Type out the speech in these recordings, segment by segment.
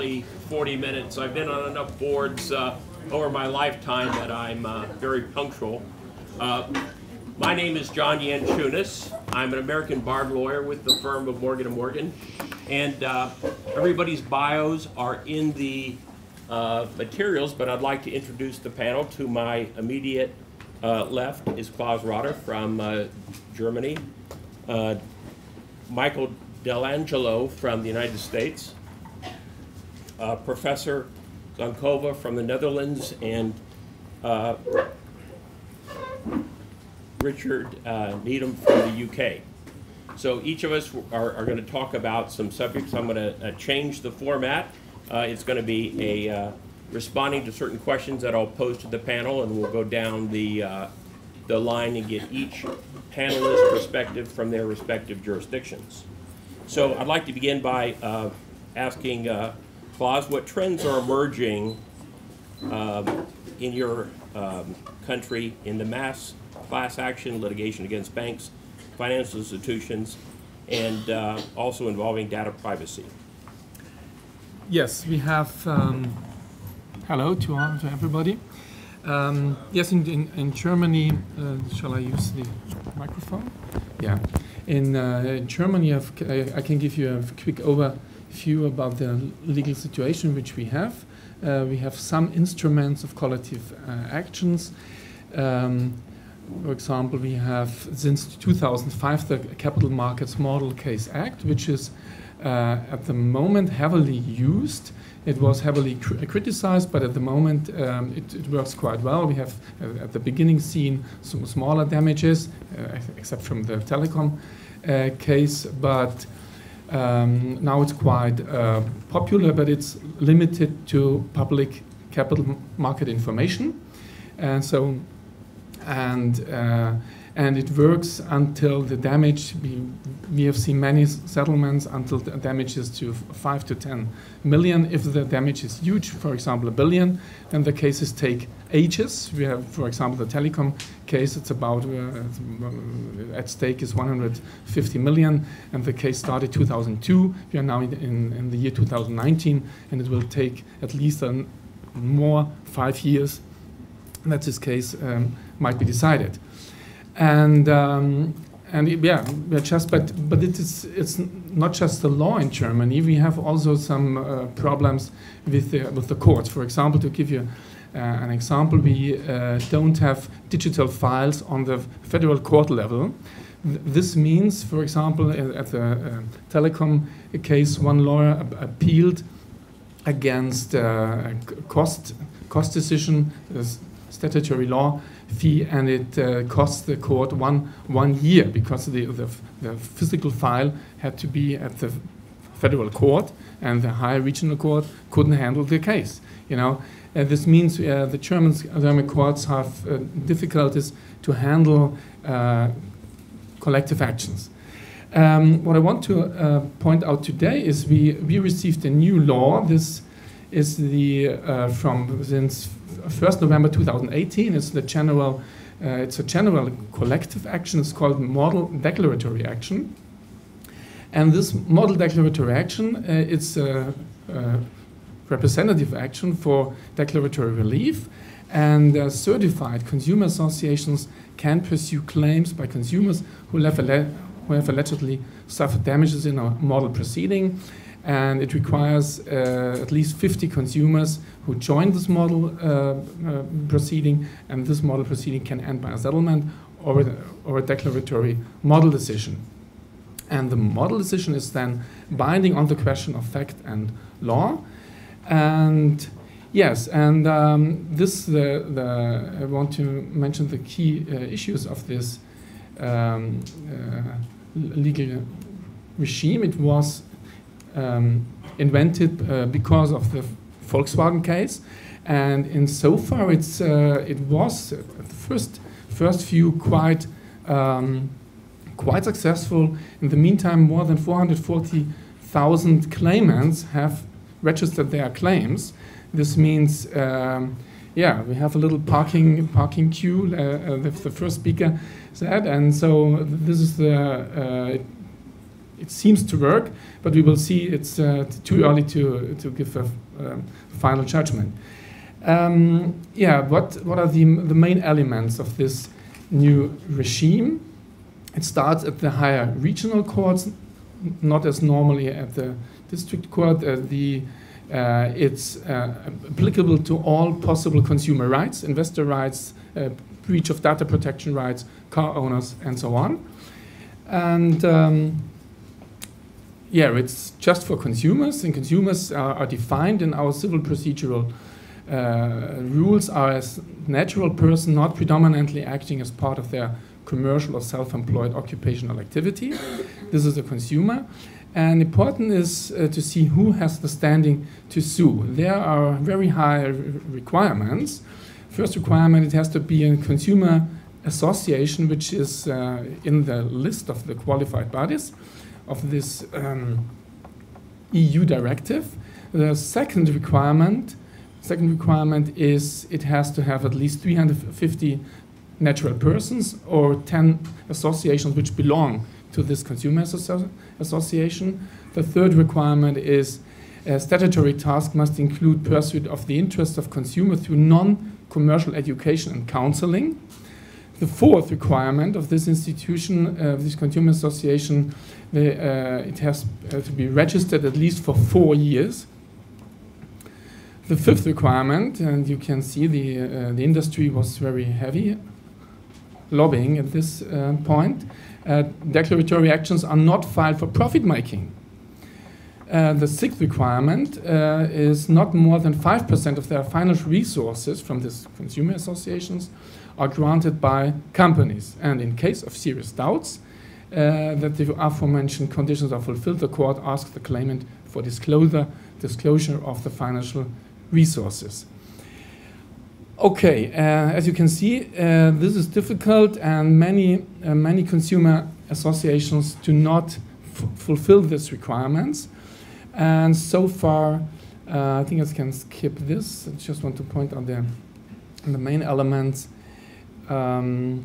only 40 minutes. I've been on enough boards over my lifetime that I'm very punctual. My name is John Yanchunas. I'm an American bar lawyer with the firm of Morgan & Morgan. And everybody's bios are in the materials, but I'd like to introduce the panel. To my immediate left is Klaus Rotter from Germany, Michael Delangelo from the United States, Professor Zonkova from the Netherlands, and Richard Needham from the UK. So each of us are going to talk about some subjects. I'm going to change the format. It's going to be a responding to certain questions that I'll pose to the panel, and we'll go down the line and get each panelist's perspective from their respective jurisdictions. So I'd like to begin by asking Klaus, what trends are emerging in your country in the mass class action litigation against banks, financial institutions, and also involving data privacy? Yes, we have, hello to everybody. Yes, in Germany, shall I use the microphone? Yeah. In Germany, I can give you a quick overview about the legal situation which we have. We have some instruments of collective actions. For example, we have since 2005 the Capital Markets Model Case Act, which is at the moment heavily used. It was heavily criticized, but at the moment it works quite well. We have at the beginning seen some smaller damages, except from the telecom case, but now it's quite popular, but it's limited to public capital market information. And so, and it works until the damage, we have seen many settlements until the damage is to 5 to 10 million. If the damage is huge, for example, $1 billion, then the cases take ages. We have, for example, the telecom case, it's about, at stake is 150 million, and the case started 2002. We are now in the year 2019, and it will take at least more 5 years that this case might be decided. And yeah, but it's not just the law in Germany. We have also some problems with the courts. For example, to give you an example, we don't have digital files on the federal court level. This means, for example, at the telecom case, one lawyer appealed against cost decision, statutory law fee, and it cost the court one year because the physical file had to be at the federal court, and the higher regional court couldn't handle the case. You know, this means the German courts have difficulties to handle collective actions. What I want to point out today is we received a new law. This is the since 1st November 2018. It's the general. It's a general collective action. It's called Model Declaratory Action. And this Model Declaratory Action, it's a representative action for declaratory relief, and certified consumer associations can pursue claims by consumers who have allegedly suffered damages in a model proceeding. And it requires at least 50 consumers who join this model proceeding, and this model proceeding can end by a settlement or a declaratory model decision. And the model decision is then binding on the question of fact and law. And yes, and I want to mention the key issues of this legal regime. It was invented because of the Volkswagen case, and insofar it was the first few quite successful. In the meantime, more than 440,000 claimants have registered their claims. This means, yeah, we have a little parking queue. The first speaker said, and so this is the it seems to work, but we will see. It's too early to give a final judgment. What are the main elements of this new regime? It starts at the higher regional courts, not as normally at the district court. It's applicable to all possible consumer rights, investor rights, breach of data protection rights, car owners, and so on. And it's just for consumers, and consumers are defined in our civil procedural rules are as natural person, not predominantly acting as part of their commercial or self-employed occupational activity. This is a consumer. And important is to see who has the standing to sue. There are very high requirements. First requirement, it has to be a consumer association, which is in the list of the qualified bodies of this EU directive. The second requirement is it has to have at least 350 natural persons or 10 associations which belong to this consumer association. The third requirement is a statutory task must include pursuit of the interests of consumers through non-commercial education and counseling. The fourth requirement of this institution, this consumer association, it has to be registered at least for 4 years. The fifth requirement, and you can see the industry was very heavy lobbying at this point, declaratory actions are not filed for profit making. The sixth requirement is not more than 5% of their financial resources from these consumer associations are granted by companies. And in case of serious doubts that the aforementioned conditions are fulfilled, the court asks the claimant for disclosure of the financial resources. Okay, as you can see, this is difficult, and many consumer associations do not fulfill these requirements. And so far, I think I can skip this. I just want to point out the main elements. The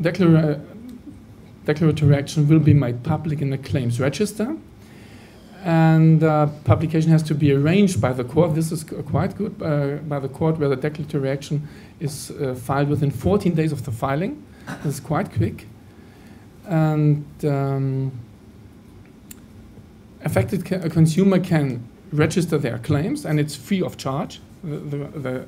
declaratory action will be made public in the claims register. And publication has to be arranged by the court. This is quite good, by the court, where the declaratory action is filed within 14 days of the filing. This is quite quick. And affected consumer can register their claims, and it's free of charge. The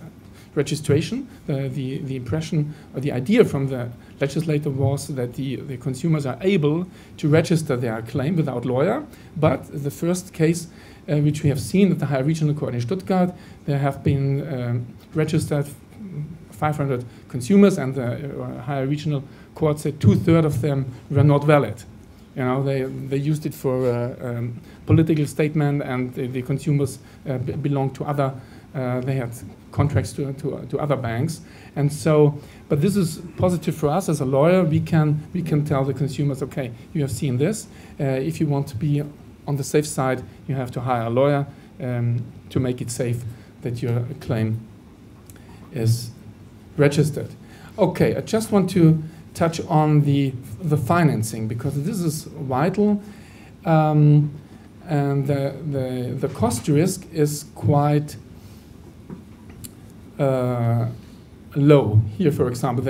registration, the impression or the idea from the legislator was that the consumers are able to register their claim without lawyer. But the first case which we have seen at the Higher Regional Court in Stuttgart, there have been registered 500 consumers, and the Higher Regional Court said 2/3 of them were not valid. You know, they used it for a political statement, and the consumers belonged to other. They had contracts to other banks, and so. But this is positive for us as a lawyer. We can tell the consumers, okay, you have seen this. If you want to be on the safe side, you have to hire a lawyer to make it safe that your claim is registered. Okay, I just want to touch on the financing, because this is vital, and the cost risk is quite low. Here, for example,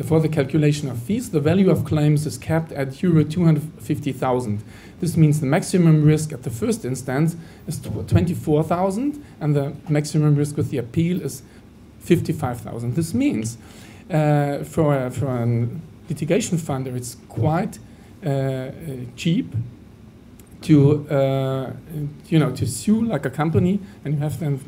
for the calculation of fees, the value of claims is capped at euro 250,000. This means the maximum risk at the first instance is 24,000, and the maximum risk with the appeal is 55,000. This means for a litigation funder, it's quite cheap to to sue like a company, and you have then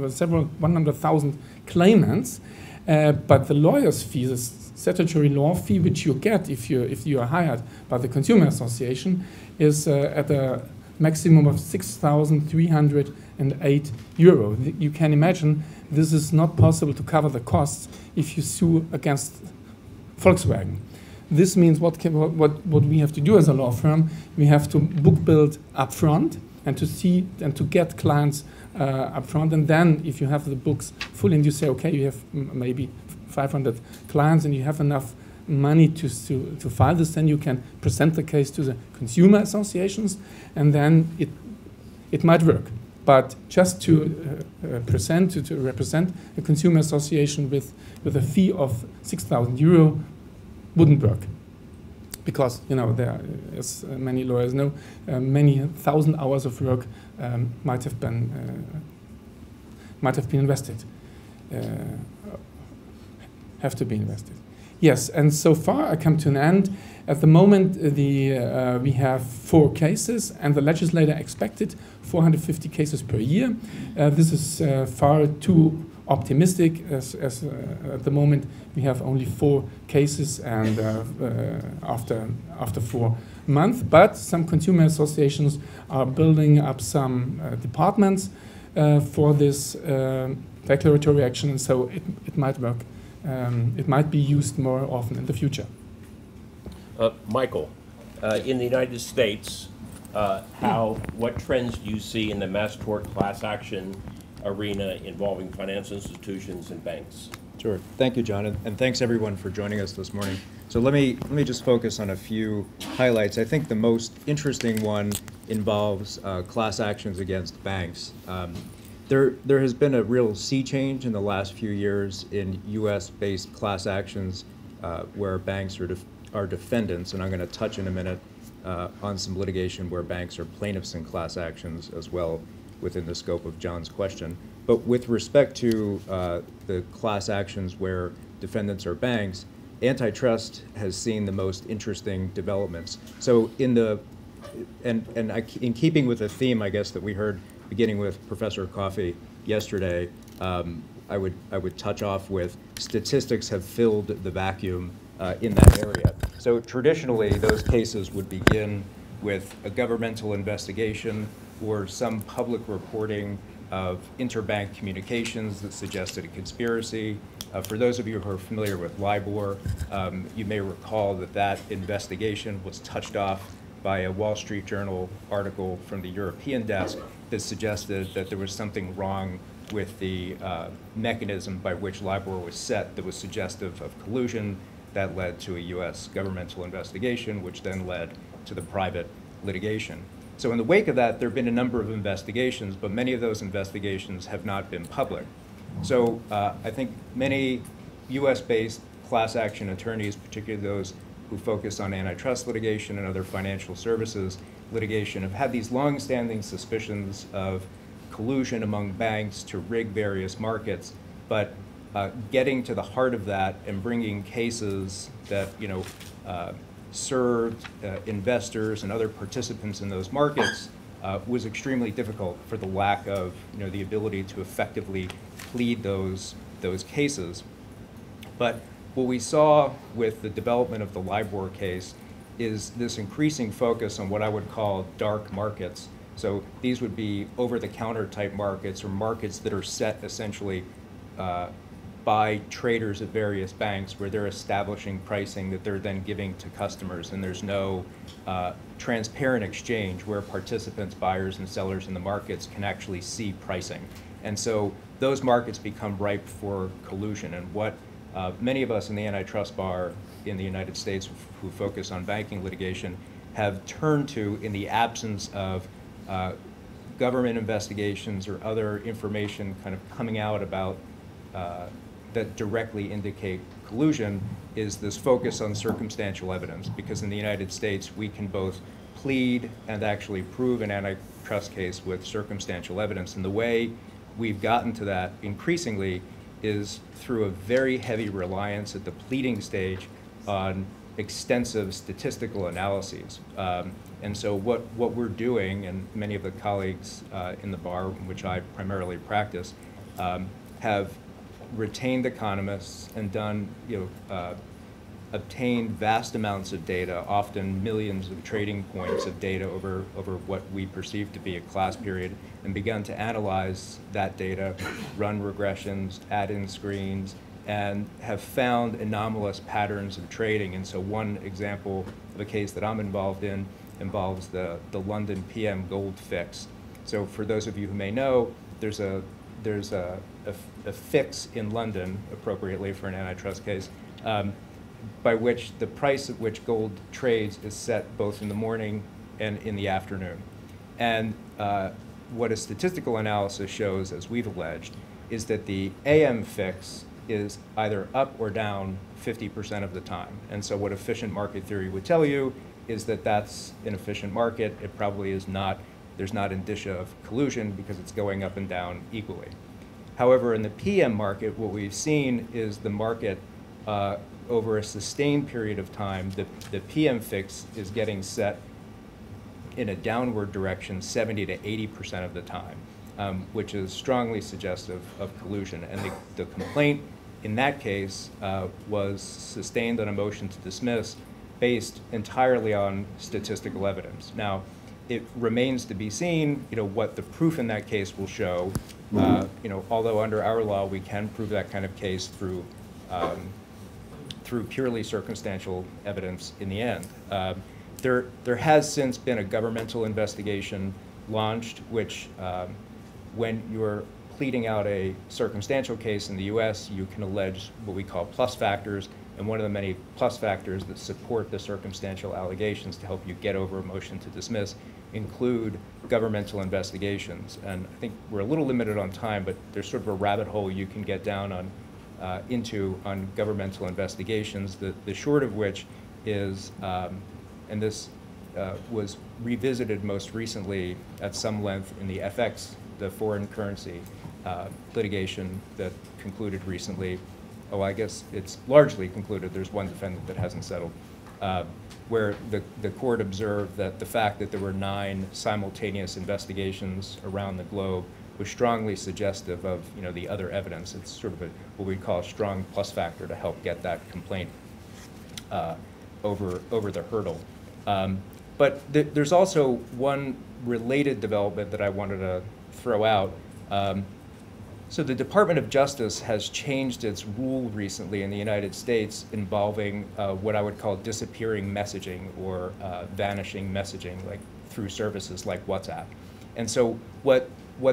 several 100,000 claimants. But the lawyer's fee, the statutory law fee, which you get if you are hired by the consumer association, is at a maximum of 6,308 euro. You can imagine this is not possible to cover the costs if you sue against Volkswagen. This means what we have to do as a law firm, we have to book build upfront and to see and to get clients upfront, and then if you have the books full and you say, okay, you have maybe 500 clients and you have enough money to file this, then you can present the case to the consumer associations, and then it might work. But just to represent a consumer association with a fee of 6,000 euro wouldn't work. Because, you know, there, as many lawyers know, many thousand hours of work might have been invested, have to be invested. Yes, and so far I come to an end. At the moment, we have 4 cases, and the legislator expected 450 cases per year. This is far too optimistic, as at the moment we have only 4 cases, and after 4 months. But some consumer associations are building up some departments for this declaratory action, and so it might work. It might be used more often in the future. Michael, in the United States, what trends do you see in the mass tort class action arena involving financial institutions and banks? Sure. Thank you, John, and thanks everyone for joining us this morning. So let me just focus on a few highlights. I think the most interesting one involves class actions against banks. There has been a real sea change in the last few years in U.S.-based class actions where banks are defendants, and I'm going to touch in a minute on some litigation where banks are plaintiffs in class actions as well within the scope of John's question. But with respect to the class actions where defendants are banks, antitrust has seen the most interesting developments. So in keeping with the theme, I guess, that we heard beginning with Professor Coffey yesterday, I would touch off with statistics have filled the vacuum in that area. So traditionally, those cases would begin with a governmental investigation or some public reporting of interbank communications that suggested a conspiracy. For those of you who are familiar with LIBOR, you may recall that investigation was touched off by a Wall Street Journal article from the European desk that suggested that there was something wrong with the mechanism by which LIBOR was set that was suggestive of collusion. That led to a U.S. governmental investigation, which then led to the private litigation. So in the wake of that, there have been a number of investigations, but many of those investigations have not been public. So I think many U.S.-based class action attorneys, particularly those who focus on antitrust litigation and other financial services litigation, have had these long-standing suspicions of collusion among banks to rig various markets, but getting to the heart of that and bringing cases that served investors and other participants in those markets was extremely difficult for the lack of the ability to effectively plead those cases. But what we saw with the development of the LIBOR case is this increasing focus on what I would call dark markets. So these would be over-the-counter type markets, or markets that are set essentially by traders at various banks, where they're establishing pricing that they're then giving to customers, and there's no transparent exchange where participants, buyers and sellers in the markets can actually see pricing. And so those markets become ripe for collusion. And what many of us in the antitrust bar in the United States who focus on banking litigation have turned to, in the absence of government investigations or other information kind of coming out about that directly indicate collusion, is this focus on circumstantial evidence. Because in the United States, we can both plead and actually prove an antitrust case with circumstantial evidence. And the way we've gotten to that increasingly is through a very heavy reliance at the pleading stage on extensive statistical analyses. And so what we're doing, and many of the colleagues in the bar, which I primarily practice, have retained economists and done, obtained vast amounts of data, often millions of trading points of data over what we perceive to be a class period, and begun to analyze that data, run regressions, add in screens, and have found anomalous patterns of trading. And so one example of a case that I'm involved in involves the London PM gold fix. So for those of you who may know, there's a fix in London, appropriately for an antitrust case, by which the price at which gold trades is set both in the morning and in the afternoon. And what a statistical analysis shows, as we've alleged, is that the AM fix is either up or down 50% of the time. And so what efficient market theory would tell you is that that's an efficient market. It probably is not. There's not indicia of collusion because it's going up and down equally. However, in the PM market, what we've seen is the market over a sustained period of time, the PM fix is getting set in a downward direction 70 to 80% of the time, which is strongly suggestive of collusion. And the complaint in that case was sustained on a motion to dismiss based entirely on statistical evidence. Now, it remains to be seen, what the proof in that case will show. Although under our law we can prove that kind of case through purely circumstantial evidence in the end. There has since been a governmental investigation launched, which when you're pleading out a circumstantial case in the U.S., you can allege what we call plus factors, and one of the many plus factors that support the circumstantial allegations to help you get over a motion to dismiss include governmental investigations. And I think we're a little limited on time, but there's sort of a rabbit hole you can get down on on governmental investigations, the short of which is, and this was revisited most recently at some length in the FX, the foreign currency litigation that concluded recently. Oh, I guess it's largely concluded. There's one defendant that hasn't settled, where the court observed that the fact that there were 9 simultaneous investigations around the globe was strongly suggestive of the other evidence. It's sort of what we call a strong plus factor to help get that complaint over the hurdle. But there's also one related development that I wanted to throw out. So the Department of Justice has changed its rule recently in the United States involving what I would call disappearing messaging or vanishing messaging, like through services like WhatsApp. And so what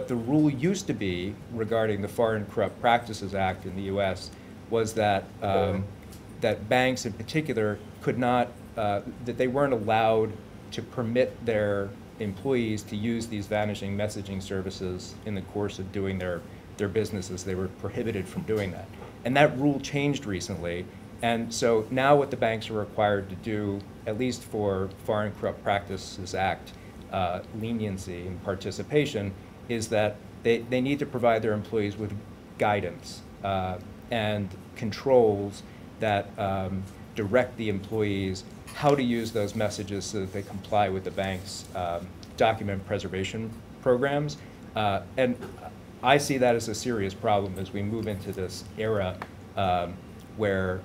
the rule used to be regarding the Foreign Corrupt Practices Act in the U.S. was that that banks in particular could not, that they weren't allowed to permit their employees to use these vanishing messaging services in the course of doing their businesses. They were prohibited from doing that. And that rule changed recently. And so now what the banks are required to do, at least for Foreign Corrupt Practices Act leniency and participation, is that they need to provide their employees with guidance and controls that direct the employees how to use those messages so that they comply with the bank's document preservation programs. And I see that as a serious problem as we move into this era where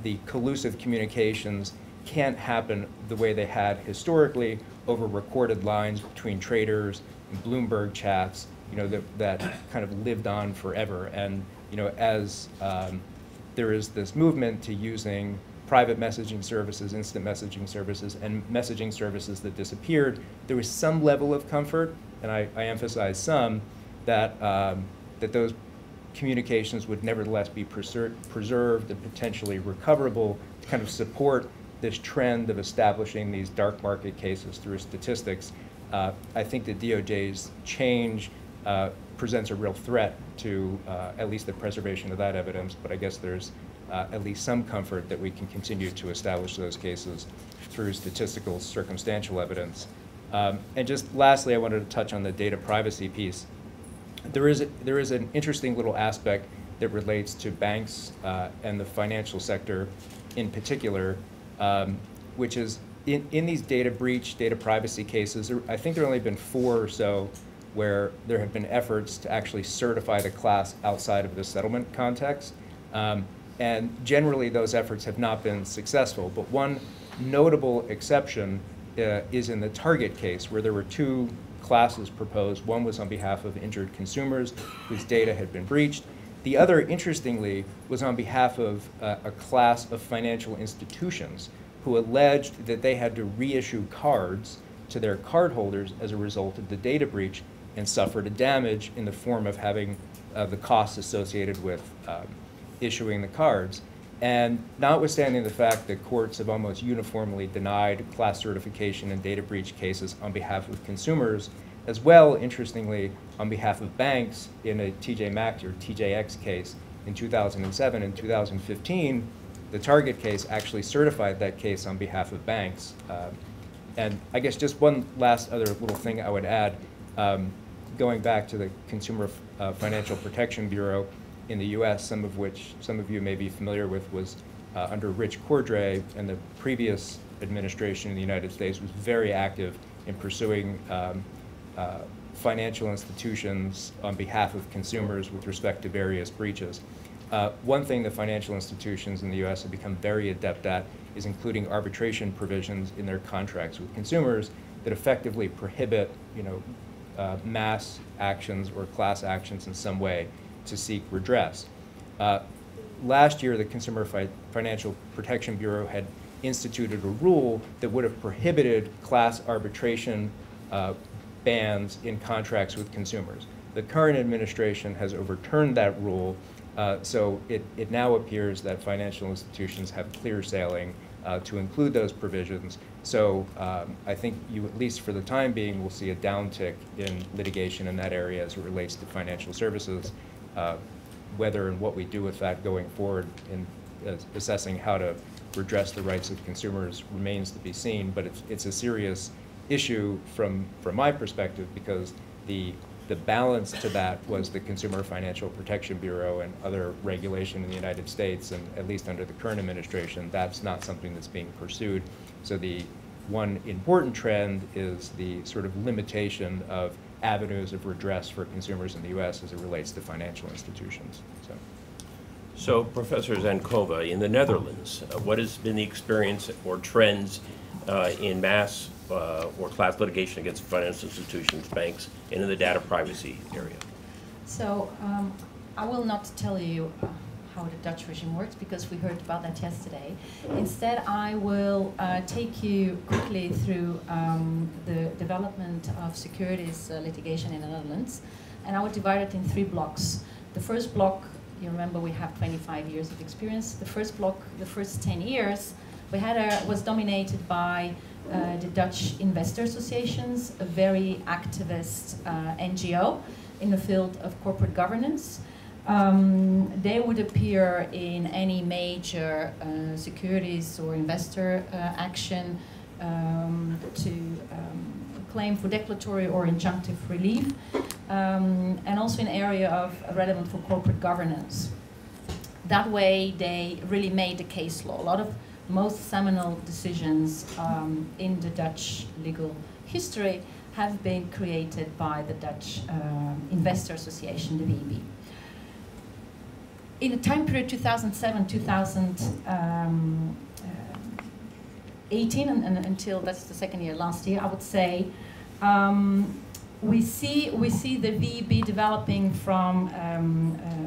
the collusive communications can't happen the way they had historically over recorded lines between traders and Bloomberg chats, that kind of lived on forever. And as there is this movement to using private messaging services, instant messaging services, and messaging services that disappeared, there was some level of comfort, and I emphasize some, that those communications would nevertheless be preserved and potentially recoverable to kind of support this trend of establishing these dark market cases through statistics. I think the DOJ's change presents a real threat to at least the preservation of that evidence, but I guess there's at least some comfort that we can continue to establish those cases through statistical circumstantial evidence. And just lastly, I wanted to touch on the data privacy piece. There is an interesting little aspect that relates to banks and the financial sector in particular, which is in these data breach, data privacy cases, I think there have only been 4 or so where there have been efforts to actually certify the class outside of the settlement context. And generally those efforts have not been successful, but one notable exception is in the Target case, where there were 2 classes proposed. One was on behalf of injured consumers whose data had been breached. The other, interestingly, was on behalf of a class of financial institutions who alleged that they had to reissue cards to their cardholders as a result of the data breach and suffered a damage in the form of having the costs associated with issuing the cards. And notwithstanding the fact that courts have almost uniformly denied class certification in data breach cases on behalf of consumers, as well, interestingly, on behalf of banks in a TJ Maxx or TJX case in 2007 and 2015, the Target case actually certified that case on behalf of banks. And I guess just one last other little thing I would add, going back to the Consumer Financial Protection Bureau in the US, some of which some of you may be familiar with, was under Rich Cordray, and the previous administration in the United States was very active in pursuing financial institutions on behalf of consumers with respect to various breaches. One thing the financial institutions in the US have become very adept at is including arbitration provisions in their contracts with consumers that effectively prohibit, mass actions or class actions in some way to seek redress. Last year, the Consumer Financial Protection Bureau had instituted a rule that would have prohibited class arbitration bans in contracts with consumers. The current administration has overturned that rule, so it now appears that financial institutions have clear sailing to include those provisions. So I think you, at least for the time being, will see a downtick in litigation in that area as it relates to financial services. Whether and what we do with that going forward in assessing how to redress the rights of consumers remains to be seen, but it's a serious issue from my perspective, because the balance to that was the Consumer Financial Protection Bureau and other regulation in the United States, and at least under the current administration, that's not something that's being pursued. So the one important trend is the sort of limitation of avenues of redress for consumers in the U.S. as it relates to financial institutions. So Professor Zankova, in the Netherlands, what has been the experience or trends in mass or class litigation against financial institutions, banks, and in the data privacy area? So I will not tell you how the Dutch regime works, because we heard about that yesterday. Instead, I will take you quickly through the development of securities litigation in the Netherlands, and I would divide it in 3 blocks. The first block, you remember we have 25 years of experience. The first block, the first 10 years, was dominated by the Dutch investor associations, a very activist NGO in the field of corporate governance. They would appear in any major securities or investor action to claim for declaratory or injunctive relief, and also an area of relevant for corporate governance. That way, they really made the case law. A lot of most seminal decisions in the Dutch legal history have been created by the Dutch Investor Association, the VEB. In the time period 2007-2018, and until that's the second year, last year, I would say, we see the VEB developing from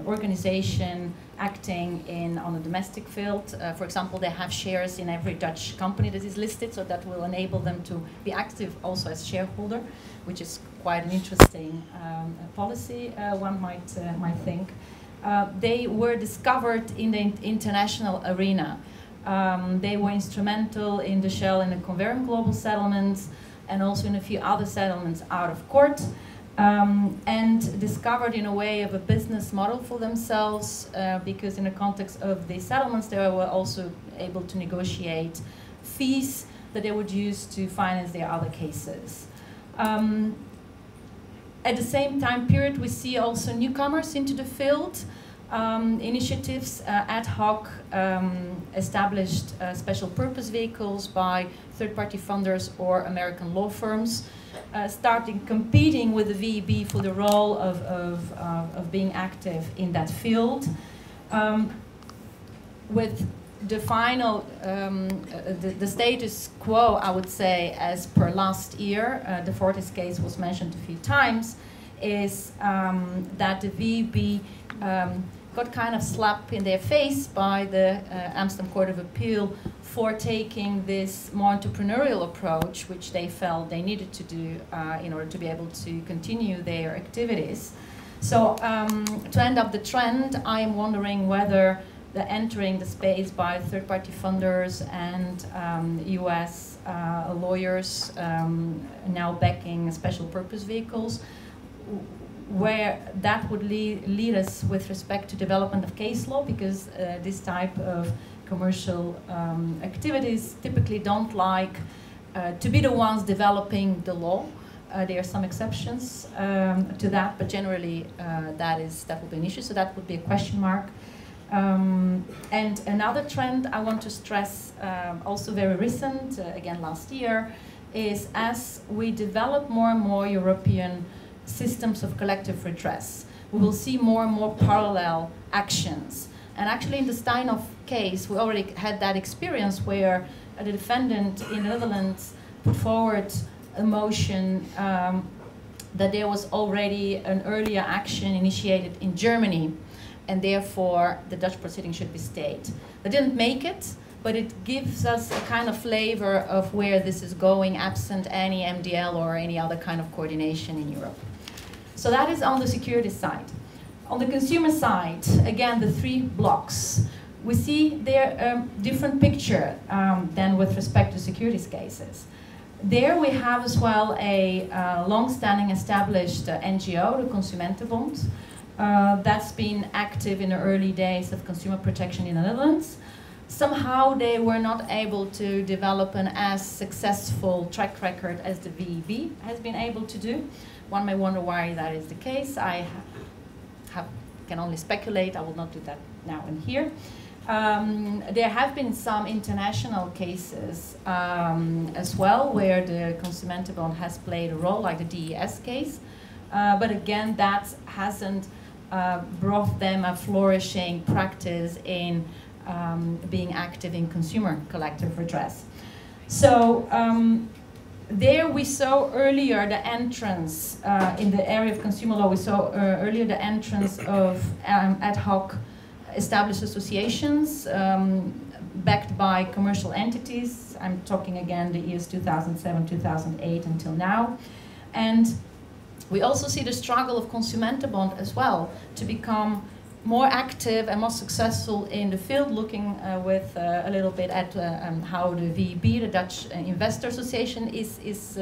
organization acting on the domestic field. For example, they have shares in every Dutch company that is listed, so that will enable them to be active also as shareholder, which is quite an interesting policy, one might think. They were discovered in the international arena. They were instrumental in the Shell and the Converum global settlements, and also in a few other settlements out of court, and discovered in a way of a business model for themselves, because in the context of the settlements they were also able to negotiate fees that they would use to finance their other cases. At the same time period, we see also newcomers into the field, initiatives, ad hoc, established special purpose vehicles by third-party funders or American law firms, starting competing with the VEB for the role of being active in that field. With the final, the status quo, I would say, as per last year, the Fortis case was mentioned a few times, is that the VEB got kind of slapped in their face by the Amsterdam Court of Appeal for taking this more entrepreneurial approach, which they felt they needed to do in order to be able to continue their activities. So to end up the trend, I am wondering whether the entering the space by third-party funders and US lawyers now backing special purpose vehicles, where that would lead us with respect to development of case law, because this type of commercial activities typically don't like to be the ones developing the law. There are some exceptions to that, but generally that would be an issue, so that would be a question mark. And another trend I want to stress, also very recent, again last year, is as we develop more and more European systems of collective redress, we will see more and more parallel actions. And actually in the Steinhoff case, we already had that experience where the defendant in the Netherlands put forward a motion that there was already an earlier action initiated in Germany, and therefore the Dutch proceeding should be stayed. They didn't make it, but it gives us a kind of flavor of where this is going, absent any MDL or any other kind of coordination in Europe. So that is on the security side. On the consumer side, again, the three blocks. We see there a different picture than with respect to securities cases. There we have as well a long-standing established NGO, the Consumentenbond, that's been active in the early days of consumer protection in the Netherlands. Somehow they were not able to develop an as successful track record as the VEB has been able to do. One may wonder why that is the case. I can only speculate. I will not do that now and here. There have been some international cases as well where the Consumentenbond has played a role, like the DES case. But again, that hasn't brought them a flourishing practice in being active in consumer collective redress. So there we saw earlier the entrance in the area of consumer law. We saw earlier the entrance of ad hoc established associations backed by commercial entities. I'm talking again the years 2007, 2008 until now. And we also see the struggle of Consumentenbond as well to become more active and more successful in the field, looking with a little bit at how the VEB, the Dutch Investor Association, is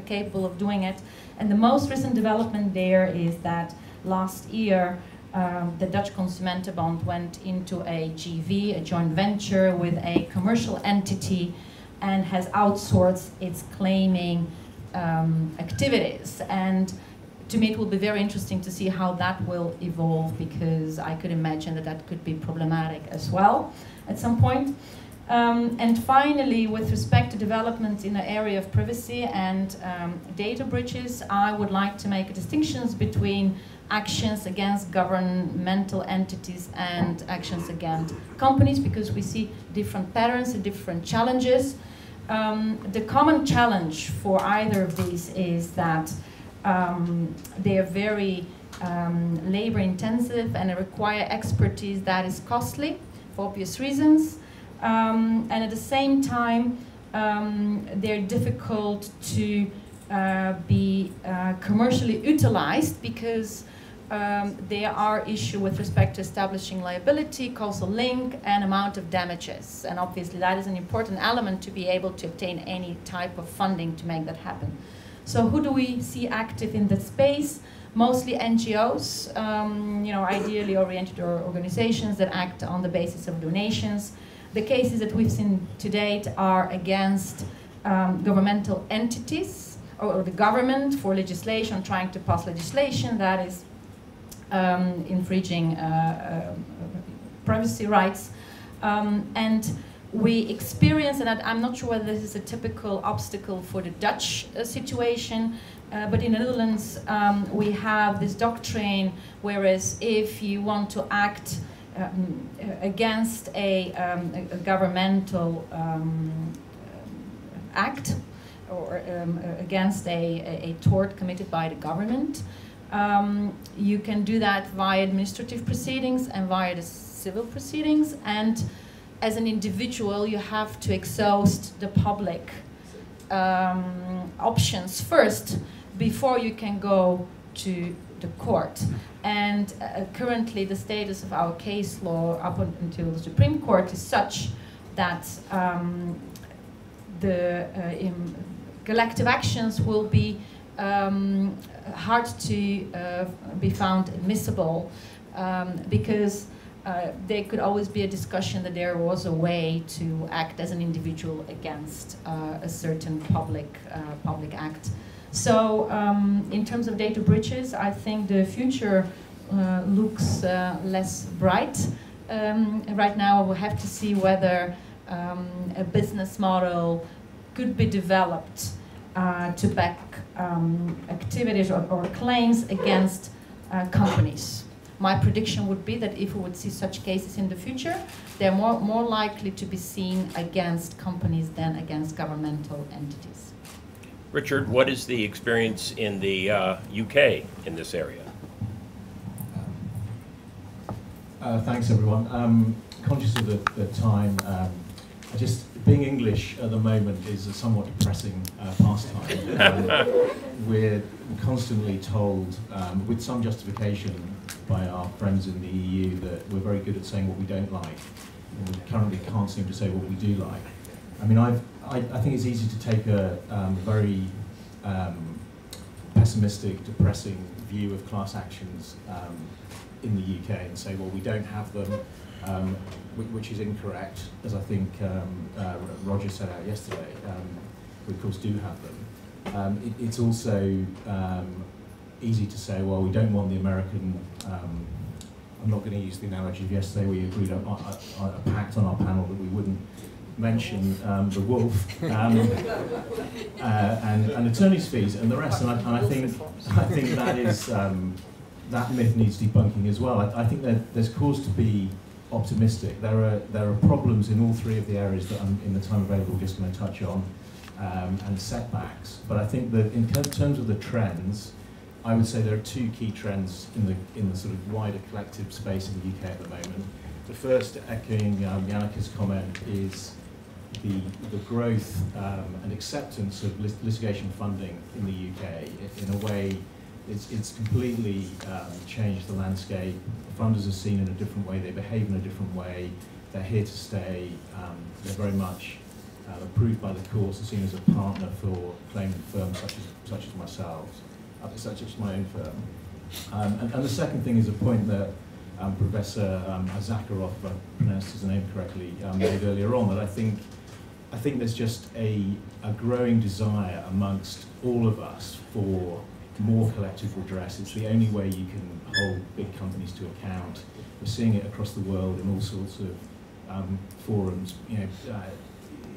capable of doing it. And the most recent development there is that last year the Dutch Consumentenbond went into a JV, a joint venture with a commercial entity, and has outsourced its claiming activities. And to me, it will be very interesting to see how that will evolve, because I could imagine that that could be problematic as well at some point. And finally, with respect to developments in the area of privacy and data breaches, I would like to make distinctions between actions against governmental entities and actions against companies, because we see different patterns and different challenges. The common challenge for either of these is that they are very labor intensive and require expertise that is costly for obvious reasons. And at the same time, they're difficult to be commercially utilized, because there are issues with respect to establishing liability, causal link, and amount of damages. And obviously that is an important element to be able to obtain any type of funding to make that happen. So who do we see active in that space? Mostly NGOs, ideally oriented organizations that act on the basis of donations. The cases that we've seen to date are against governmental entities, or the government for legislation, trying to pass legislation that is infringing privacy rights. And we experience, and I'm not sure whether this is a typical obstacle for the Dutch situation, but in the Netherlands we have this doctrine, whereas if you want to act against a governmental act, or against a tort committed by the government, you can do that via administrative proceedings and via the civil proceedings. And as an individual, you have to exhaust the public options first before you can go to the court. And currently the status of our case law up until the Supreme Court is such that the collective actions will be hard to be found admissible because there could always be a discussion that there was a way to act as an individual against a certain public act. So in terms of data breaches, I think the future looks less bright. Right now we'll have to see whether a business model could be developed to back activities or claims against companies. My prediction would be that if we would see such cases in the future, they're more likely to be seen against companies than against governmental entities. Richard, what is the experience in the UK in this area? Thanks, everyone. Conscious of the time, being English at the moment is a somewhat depressing pastime. We're constantly told, with some justification by our friends in the EU, that we're very good at saying what we don't like, and we currently can't seem to say what we do like. I mean, I think it's easy to take a very pessimistic, depressing view of class actions in the UK and say, well, we don't have them, which is incorrect, as I think Roger set out yesterday. We of course do have them. It's also easy to say, well, we don't want the American, I'm not going to use the analogy of yesterday, we agreed on a pact on our panel that we wouldn't mention the wolf and attorney's fees and the rest, and I think that is that myth needs debunking as well. I think that there's cause to be optimistic. There are problems in all three of the areas that I'm, in the time available, just going to touch on, and setbacks. But I think that in terms of the trends, I would say there are two key trends in the sort of wider collective space in the UK at the moment. The first, echoing Jannike's comment, is the growth and acceptance of litigation funding in the UK. In a way, it's completely changed the landscape. Funders are seen in a different way, they behave in a different way, they're here to stay, they're very much approved by the courts and seen as a partner for claimant firms such as myself, such as my own firm. And the second thing is a point that Professor Zakharov, if I pronounced his name correctly, made earlier on, that I think there's just a growing desire amongst all of us for more collective redress. It's the only way you can hold big companies to account. We're seeing it across the world in all sorts of forums,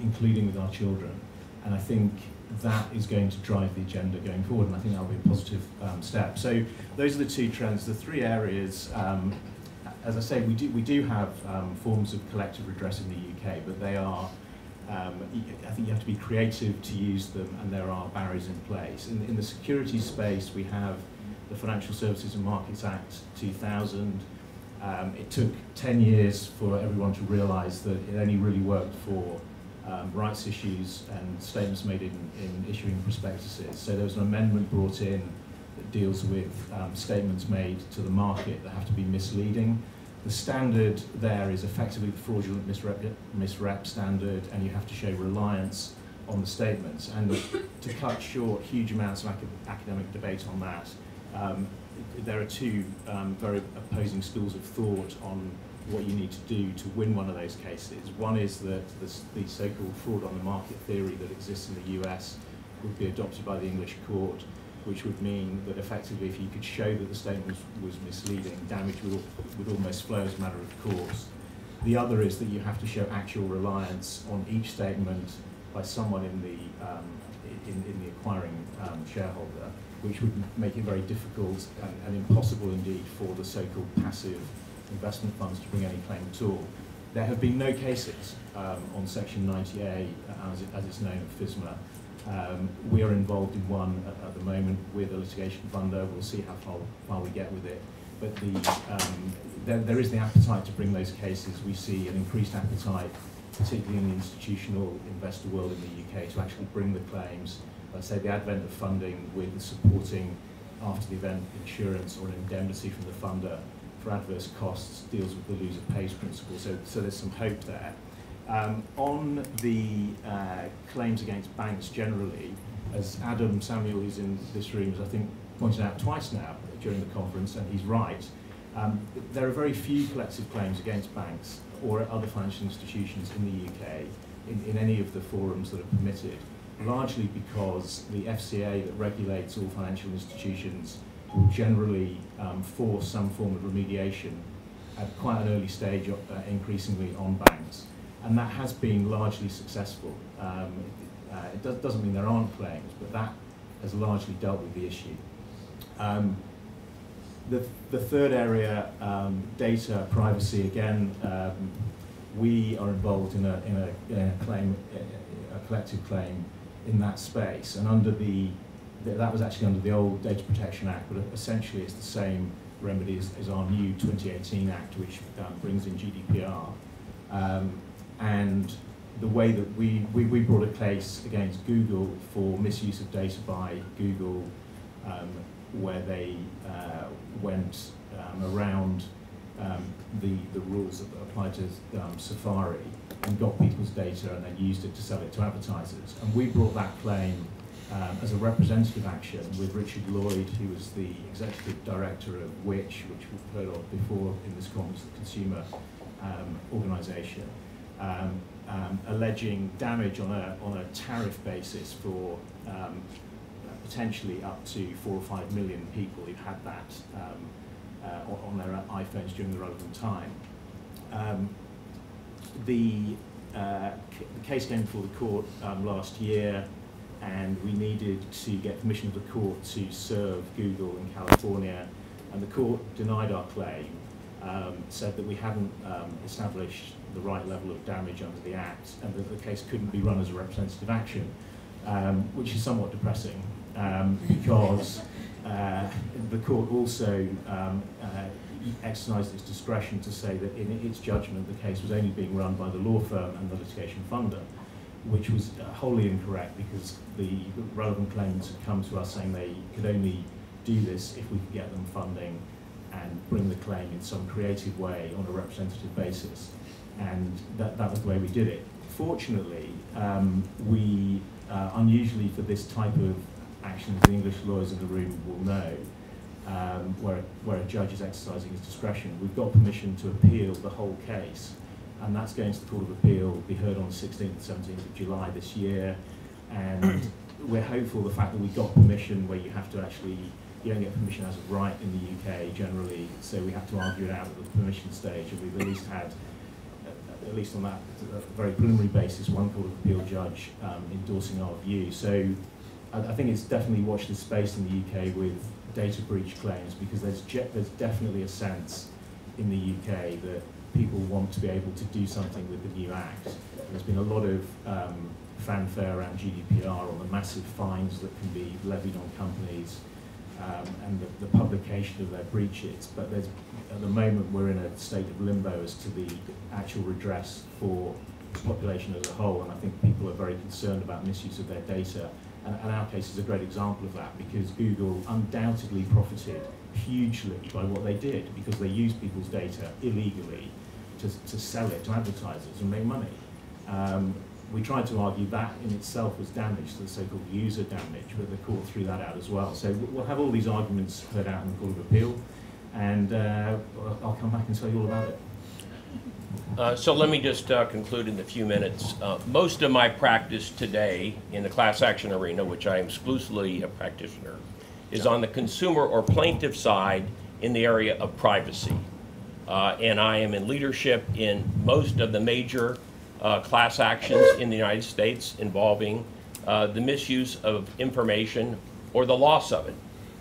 including with our children. And I think that is going to drive the agenda going forward, and I think that'll be a positive step. So those are the two trends. The three areas, as I say, we do have forms of collective redress in the UK, but they are, I think you have to be creative to use them, and there are barriers in place. In the securities space, we have the Financial Services and Markets Act 2000. It took 10 years for everyone to realise that it only really worked for rights issues and statements made in issuing prospectuses. So there was an amendment brought in that deals with statements made to the market that have to be misleading. The standard there is effectively the fraudulent misrep standard, and you have to show reliance on the statements. And to cut short huge amounts of academic debate on that, there are two very opposing schools of thought on what you need to do to win one of those cases. One is that the so-called fraud on the market theory that exists in the US would be adopted by the English court, which would mean that effectively if you could show that the statement was misleading, damage would almost flow as a matter of course. The other is that you have to show actual reliance on each statement by someone in the acquiring shareholder, which would make it very difficult and impossible indeed for the so-called passive investment funds to bring any claim at all. There have been no cases on Section 90A, as it's known, of FISMA. We are involved in one at the moment with a litigation funder. We'll see how far we get with it. But there is the appetite to bring those cases. We see an increased appetite, particularly in the institutional investor world in the UK, to actually bring the claims. Let's say the advent of funding with the supporting after the event insurance or an indemnity from the funder for adverse costs, deals with the loser pays principle, so there's some hope there. On the claims against banks generally, as Adam Samuel, who's in this room, has I think pointed out twice now during the conference, and he's right, there are very few collective claims against banks or other financial institutions in the UK in any of the forums that are permitted, largely because the FCA that regulates all financial institutions will generally force some form of remediation at quite an early stage, increasingly on banks. And that has been largely successful. It doesn't mean there aren't claims, but that has largely dealt with the issue. The third area, data privacy, again, we are involved in a claim, a collective claim in that space, and that was actually under the old Data Protection Act, but essentially it's the same remedy as our new 2018 Act, which brings in GDPR. And the way that we brought a case against Google for misuse of data by Google, where they went around the rules that apply to Safari and got people's data and then used it to sell it to advertisers. And we brought that claim as a representative action with Richard Lloyd, who was the executive director of which we've heard of before in this conference, the consumer organisation, alleging damage on a tariff basis for potentially up to 4 or 5 million people who've had that on their iPhones during the relevant time. The case came before the court last year, and we needed to get permission of the court to serve Google in California, and the court denied our claim, said that we hadn't established the right level of damage under the Act, and that the case couldn't be run as a representative action, which is somewhat depressing, because the court also exercised its discretion to say that in its judgment the case was only being run by the law firm and the litigation funder, which was wholly incorrect, because the relevant claimants had come to us saying they could only do this if we could get them funding and bring the claim in some creative way on a representative basis, and that was the way we did it. Fortunately, we, unusually for this type of action, as the English lawyers in the room will know, where a judge is exercising his discretion, we've got permission to appeal the whole case, and that's going to the Court of Appeal, be heard on the 16th and 17th of July this year, and we're hopeful the fact that we got permission, where you have to actually, you don't get permission as of right in the UK generally, so we have to argue it out at the permission stage, and we've at least had, at least on that very preliminary basis, one Court of Appeal judge endorsing our view. So I think it's definitely watch this space in the UK with data breach claims, because there's definitely a sense in the UK that people want to be able to do something with the new Act. There's been a lot of fanfare around GDPR on the massive fines that can be levied on companies and the publication of their breaches, but at the moment we're in a state of limbo as to the actual redress for the population as a whole, and I think people are very concerned about misuse of their data. And our case is a great example of that, because Google undoubtedly profited hugely by what they did, because they used people's data illegally to sell it to advertisers and make money. We tried to argue that in itself was damage, the so-called user damage, but the court threw that out as well. So we'll have all these arguments heard out in the Court of Appeal, and I'll come back and tell you all about it. So let me just conclude in a few minutes. Most of my practice today in the class action arena, which I am exclusively a practitioner, is on the consumer or plaintiff side in the area of privacy. And I am in leadership in most of the major class actions in the United States involving the misuse of information or the loss of it.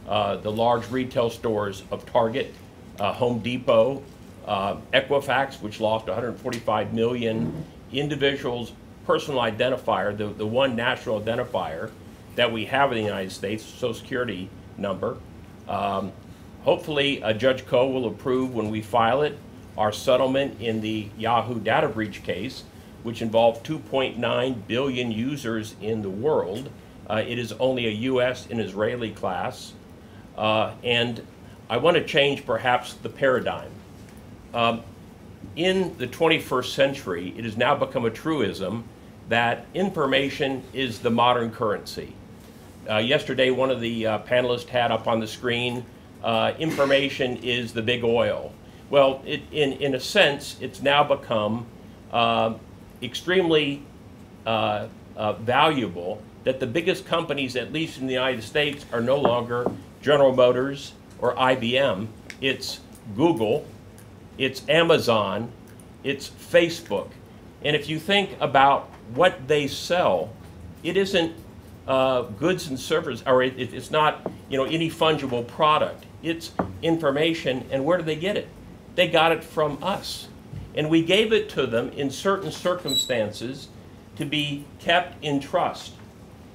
The large retail stores of Target, Home Depot, Equifax, which lost 145 million individuals' personal identifier, the one national identifier that we have in the United States, Social Security number. Hopefully, Judge Koh will approve when we file it our settlement in the Yahoo data breach case, which involved 2.9 billion users in the world. It is only a US and Israeli class. And I want to change perhaps the paradigm. In the 21st century, it has now become a truism that information is the modern currency. Yesterday, one of the panelists had up on the screen, information is the big oil. Well, in a sense, it's now become extremely valuable that the biggest companies, at least in the United States, are no longer General Motors or IBM. It's Google, it's Amazon, it's Facebook. And if you think about what they sell, it isn't goods and services, or it's not, you know, any fungible product. It's information, and where do they get it? They got it from us. And we gave it to them in certain circumstances to be kept in trust.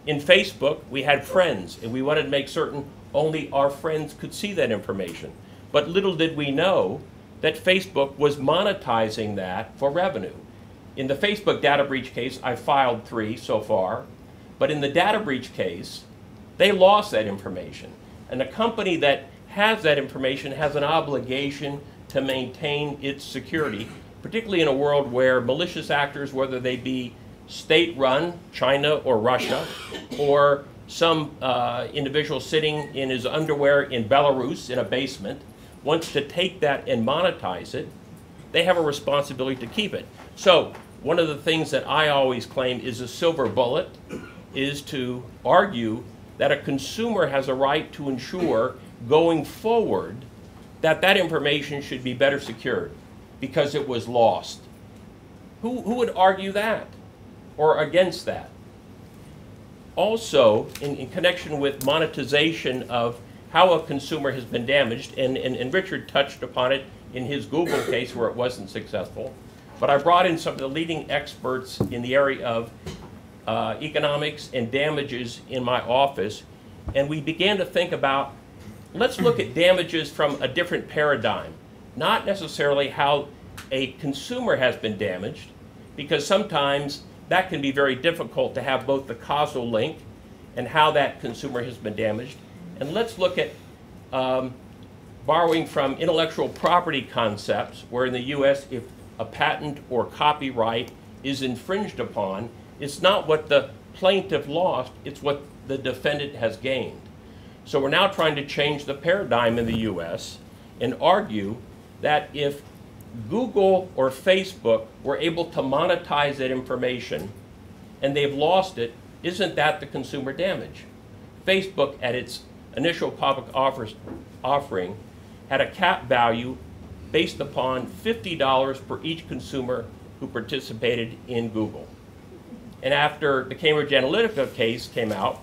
In Facebook, we had friends, and we wanted to make certain only our friends could see that information. But little did we know that Facebook was monetizing that for revenue. In the Facebook data breach case, I filed 3 so far, but in the data breach case, they lost that information. And a company that has that information has an obligation to maintain its security, particularly in a world where malicious actors, whether they be state-run, China or Russia, or some individual sitting in his underwear in Belarus in a basement, wants to take that and monetize it, they have a responsibility to keep it. So one of the things that I always claim is a silver bullet is to argue that a consumer has a right to ensure going forward that that information should be better secured because it was lost. Who would argue that or against that? Also, in connection with monetization of how a consumer has been damaged, and Richard touched upon it in his Google case where it wasn't successful, but I brought in some of the leading experts in the area of economics and damages in my office, and we began to think about, let's look at damages from a different paradigm, not necessarily how a consumer has been damaged, because sometimes that can be very difficult to have both the causal link and how that consumer has been damaged. And let's look at borrowing from intellectual property concepts, where in the US, if a patent or copyright is infringed upon, it's not what the plaintiff lost, it's what the defendant has gained. So we're now trying to change the paradigm in the US and argue that if Google or Facebook were able to monetize that information and they've lost it, isn't that the consumer damage? Facebook, at its initial public offering, had a cap value based upon $50 for each consumer who participated in Google. And after the Cambridge Analytica case came out,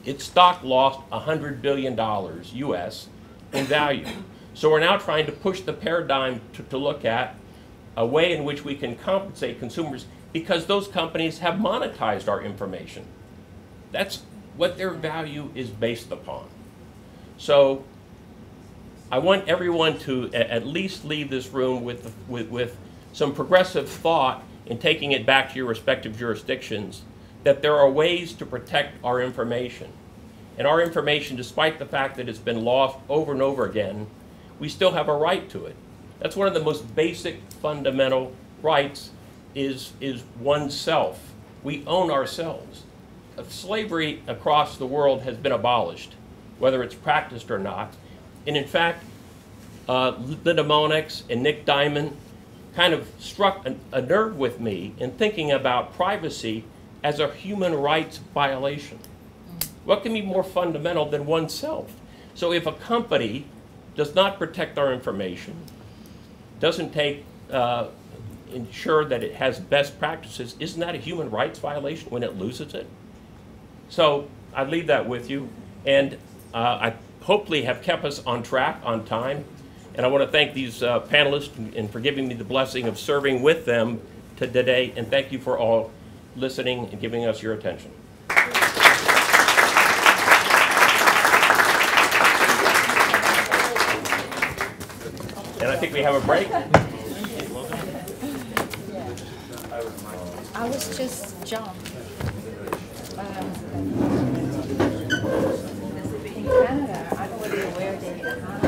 its stock lost $100 billion US in value. So we're now trying to push the paradigm to look at a way in which we can compensate consumers because those companies have monetized our information. That's what their value is based upon. So I want everyone to at least leave this room with some progressive thought in taking it back to your respective jurisdictions, that there are ways to protect our information. And our information, despite the fact that it's been lost over and over again, we still have a right to it. That's one of the most basic fundamental rights is oneself. We own ourselves. Slavery across the world has been abolished, whether it's practiced or not. And in fact, Linda Monex and Nick Diamond kind of struck a nerve with me in thinking about privacy as a human rights violation. What can be more fundamental than oneself? So if a company does not protect our information, doesn't ensure that it has best practices, isn't that a human rights violation when it loses it? So I leave that with you, and I hopefully have kept us on track, on time, and I want to thank these panelists for giving me the blessing of serving with them today, and thank you for all listening and giving us your attention. And I think we have a break. I was just John. In Canada, I don't Hi.